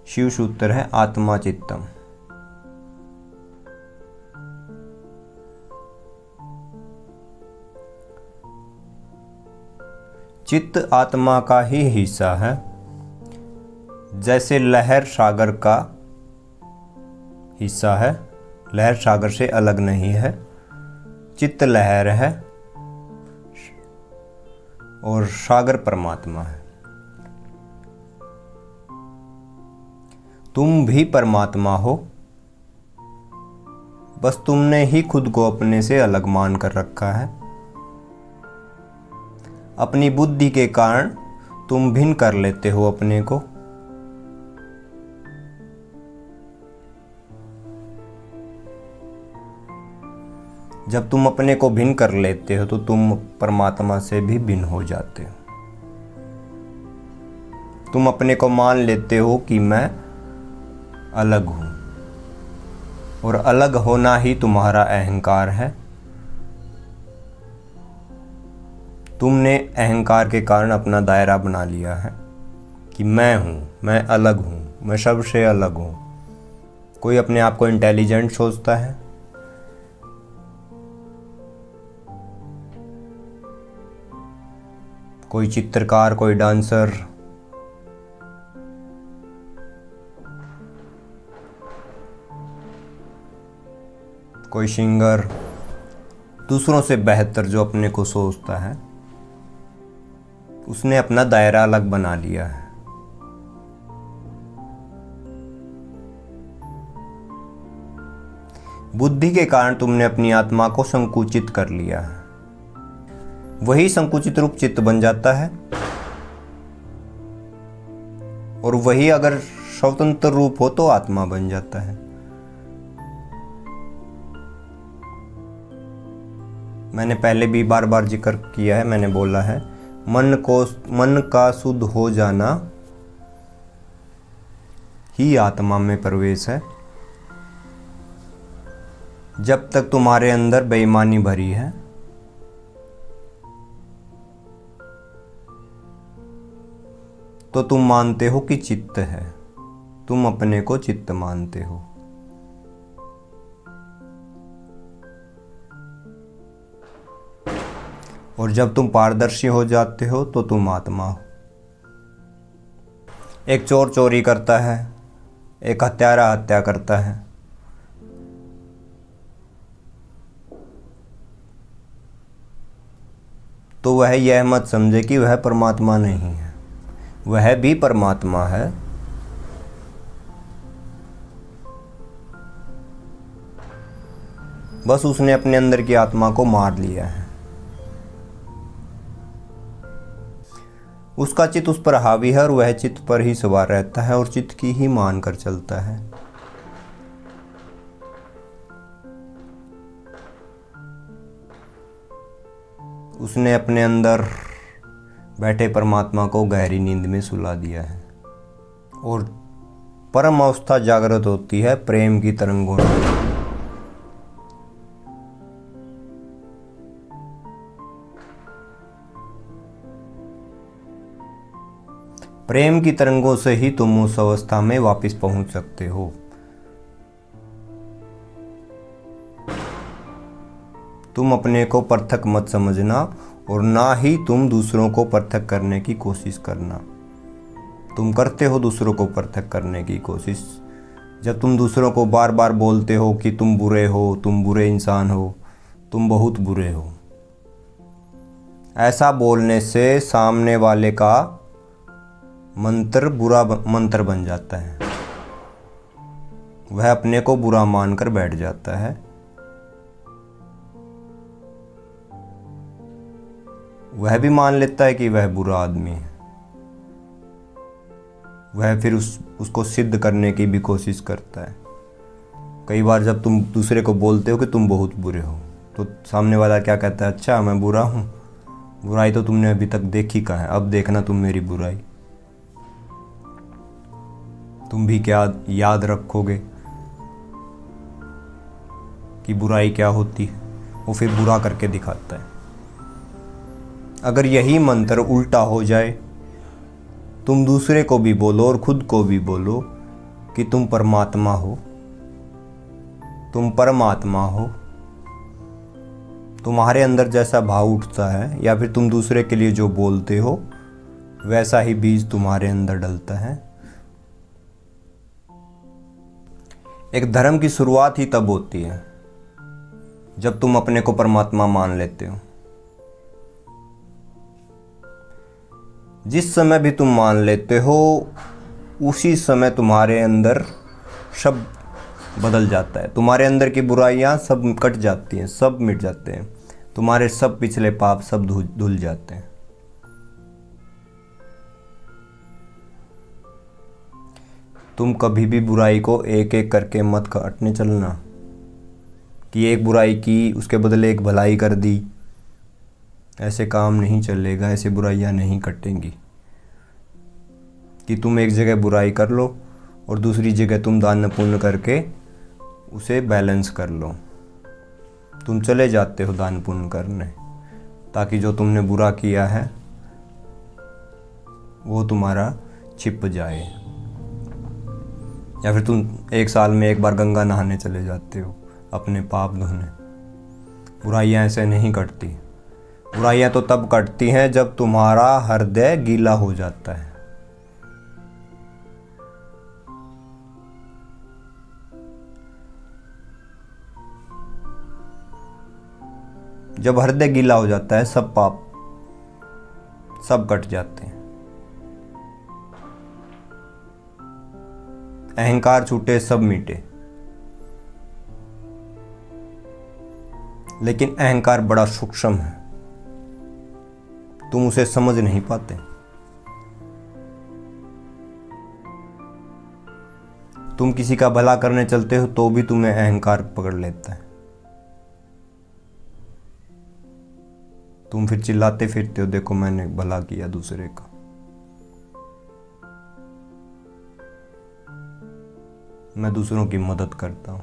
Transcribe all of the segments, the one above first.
शिव सूत्र है आत्मा चित्तम। चित्त आत्मा का ही हिस्सा है। जैसे लहर सागर का हिस्सा है, लहर सागर से अलग नहीं है। चित्त लहर है और सागर परमात्मा है। तुम भी परमात्मा हो, बस तुमने ही खुद को अपने से अलग मान कर रखा है। अपनी बुद्धि के कारण तुम भिन्न कर लेते हो अपने को। जब तुम अपने को भिन्न कर लेते हो तो तुम परमात्मा से भी भिन्न हो जाते हो। तुम अपने को मान लेते हो कि मैं अलग हूं, और अलग होना ही तुम्हारा अहंकार है। तुमने अहंकार के कारण अपना दायरा बना लिया है कि मैं हूं, मैं अलग हूं, मैं सबसे अलग हूं। कोई अपने आप को इंटेलिजेंट सोचता है, कोई चित्रकार, कोई डांसर, कोई सिंगर, दूसरों से बेहतर जो अपने को सोचता है, उसने अपना दायरा अलग बना लिया है। बुद्धि के कारण तुमने अपनी आत्मा को संकुचित कर लिया है। वही संकुचित रूप चित्त बन जाता है, और वही अगर स्वतंत्र रूप हो तो आत्मा बन जाता है। मैंने पहले भी बार बार जिक्र किया है, मैंने बोला है मन का शुद्ध हो जाना ही आत्मा में प्रवेश है। जब तक तुम्हारे अंदर बेईमानी भरी है, तो तुम मानते हो कि चित्त है, तुम अपने को चित्त मानते हो। और जब तुम पारदर्शी हो जाते हो तो तुम आत्मा हो। एक चोर चोरी करता है, एक हत्यारा हत्या करता है, तो वह यह मत समझे कि वह परमात्मा नहीं है। वह भी परमात्मा है, बस उसने अपने अंदर की आत्मा को मार लिया है। उसका चित्त उस पर हावी है और वह चित्त पर ही सवार रहता है और चित्त की ही मान कर चलता है। उसने अपने अंदर बैठे परमात्मा को गहरी नींद में सुला दिया है, और परम अवस्था जागृत होती है प्रेम की तरंगों में। प्रेम की तरंगों से ही तुम उस अवस्था में वापस पहुंच सकते हो। तुम अपने को पृथक मत समझना, और ना ही तुम दूसरों को पृथक करने की कोशिश करना। तुम करते हो दूसरों को पृथक करने की कोशिश। जब तुम दूसरों को बार बार बोलते हो कि तुम बुरे हो, तुम बुरे इंसान हो, तुम बहुत बुरे हो, ऐसा बोलने से सामने वाले का मंत्र बुरा मंत्र बन जाता है। वह अपने को बुरा मानकर बैठ जाता है। वह भी मान लेता है कि वह बुरा आदमी है। वह फिर उसको सिद्ध करने की भी कोशिश करता है। कई बार जब तुम दूसरे को बोलते हो कि तुम बहुत बुरे हो, तो सामने वाला क्या कहता है, अच्छा मैं बुरा हूँ? बुराई तो तुमने अभी तक देखी कहाँ है, अब देखना तुम मेरी बुराई। तुम भी क्या याद रखोगे कि बुराई क्या होती है? वो फिर बुरा करके दिखाता है। अगर यही मंत्र उल्टा हो जाए, तुम दूसरे को भी बोलो और खुद को भी बोलो कि तुम परमात्मा हो, तुम परमात्मा हो। तुम्हारे अंदर जैसा भाव उठता है या फिर तुम दूसरे के लिए जो बोलते हो वैसा ही बीज तुम्हारे अंदर डलता है। एक धर्म की शुरुआत ही तब होती है जब तुम अपने को परमात्मा मान लेते हो। जिस समय भी तुम मान लेते हो उसी समय तुम्हारे अंदर सब बदल जाता है। तुम्हारे अंदर की बुराइयां सब कट जाती हैं, सब मिट जाते हैं। तुम्हारे सब पिछले पाप सब धुल जाते हैं। तुम कभी भी बुराई को एक एक करके मत काटने चलना कि एक बुराई की उसके बदले एक भलाई कर दी। ऐसे काम नहीं चलेगा, ऐसे बुराइयां नहीं कटेंगी। कि तुम एक जगह बुराई कर लो और दूसरी जगह तुम दान पुण्य करके उसे बैलेंस कर लो। तुम चले जाते हो दान पुण्य करने ताकि जो तुमने बुरा किया है वो तुम्हारा छिप जाए। या फिर तुम एक साल में एक बार गंगा नहाने चले जाते हो अपने पाप धोने। बुराइयां ऐसे नहीं कटती। बुराइयां तो तब कटती हैं जब तुम्हारा हृदय गीला हो जाता है। जब हृदय गीला हो जाता है सब पाप सब कट जाते हैं। अहंकार छूटे सब मिटे। लेकिन अहंकार बड़ा सूक्ष्म है, तुम उसे समझ नहीं पाते। तुम किसी का भला करने चलते हो तो भी तुम्हें अहंकार पकड़ लेता है। तुम फिर चिल्लाते फिरते हो, देखो मैंने भला किया दूसरे का। मैं दूसरों की मदद करता हूं,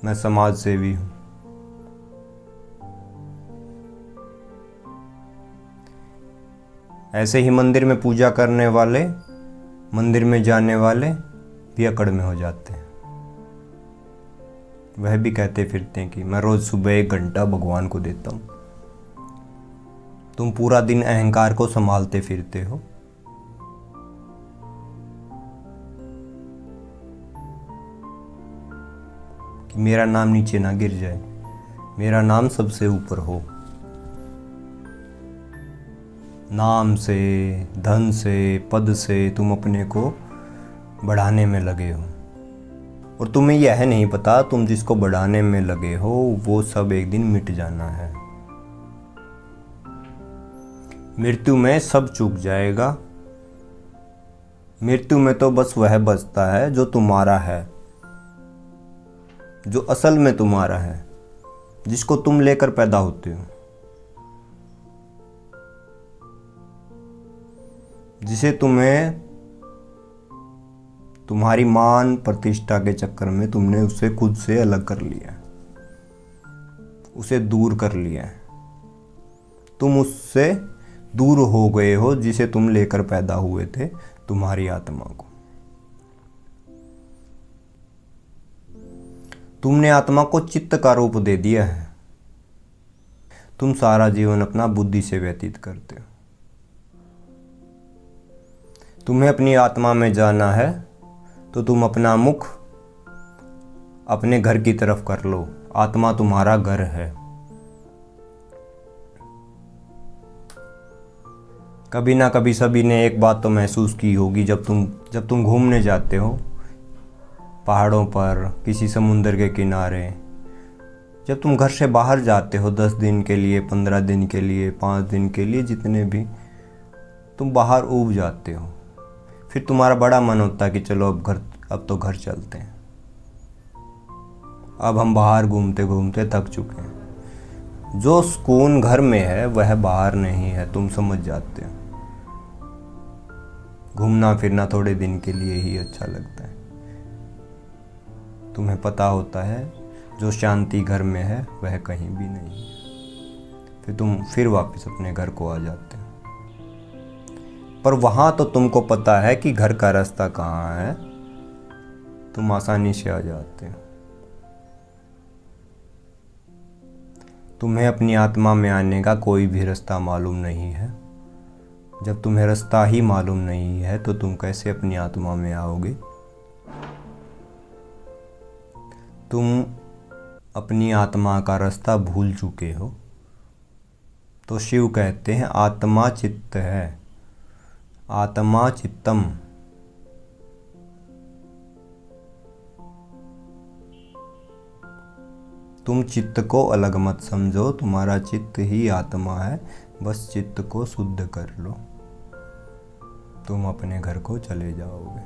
मैं समाज सेवी हूं। ऐसे ही मंदिर में पूजा करने वाले, मंदिर में जाने वाले भी अकड़ में हो जाते हैं। वह भी कहते फिरते हैं कि मैं रोज सुबह 1 घंटा भगवान को देता हूं। तुम पूरा दिन अहंकार को संभालते फिरते हो। कि मेरा नाम नीचे ना गिर जाए, मेरा नाम सबसे ऊपर हो। नाम से, धन से, पद से तुम अपने को बढ़ाने में लगे हो और तुम्हें यह नहीं पता तुम जिसको बढ़ाने में लगे हो वो सब एक दिन मिट जाना है। मृत्यु में सब चूक जाएगा। मृत्यु में तो बस वह बचता है जो तुम्हारा है, जो असल में तुम्हारा है, जिसको तुम लेकर पैदा होते हो, जिसे तुम्हें तुम्हारी मान प्रतिष्ठा के चक्कर में तुमने उसे खुद से अलग कर लिया, उसे दूर कर लिया है। तुम उससे दूर हो गए हो जिसे तुम लेकर पैदा हुए थे, तुम्हारी आत्मा को। तुमने आत्मा को चित्त का रूप दे दिया है। तुम सारा जीवन अपना बुद्धि से व्यतीत करते हो। तुम्हें अपनी आत्मा में जाना है तो तुम अपना मुख अपने घर की तरफ कर लो। आत्मा तुम्हारा घर है। कभी ना कभी सभी ने एक बात तो महसूस की होगी, जब तुम घूमने जाते हो पहाड़ों पर, किसी समुंदर के किनारे, जब तुम घर से बाहर जाते हो 10 दिन के लिए, 15 दिन के लिए, 5 दिन के लिए, जितने भी, तुम बाहर ऊब जाते हो। फिर तुम्हारा बड़ा मन होता है कि चलो अब तो घर चलते हैं। अब हम बाहर घूमते घूमते थक चुके हैं। जो सुकून घर में है वह बाहर नहीं है, तुम समझ जाते हो। घूमना फिरना थोड़े दिन के लिए ही अच्छा लगता है। तुम्हें पता होता है जो शांति घर में है वह कहीं भी नहीं है। फिर तुम फिर वापस अपने घर को आ जाते हो। पर वहाँ तो तुमको पता है कि घर का रास्ता कहाँ है, तुम आसानी से आ जाते हो। तुम्हें अपनी आत्मा में आने का कोई भी रास्ता मालूम नहीं है। जब तुम्हें रास्ता ही मालूम नहीं है तो तुम कैसे अपनी आत्मा में आओगे? तुम अपनी आत्मा का रास्ता भूल चुके हो। तो शिव कहते हैं आत्मा चित्त है, आत्मा चित्तम। तुम चित्त को अलग मत समझो, तुम्हारा चित्त ही आत्मा है। बस चित्त को शुद्ध कर लो, तुम अपने घर को चले जाओगे।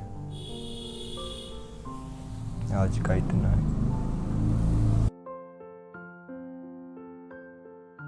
आज का इतना है।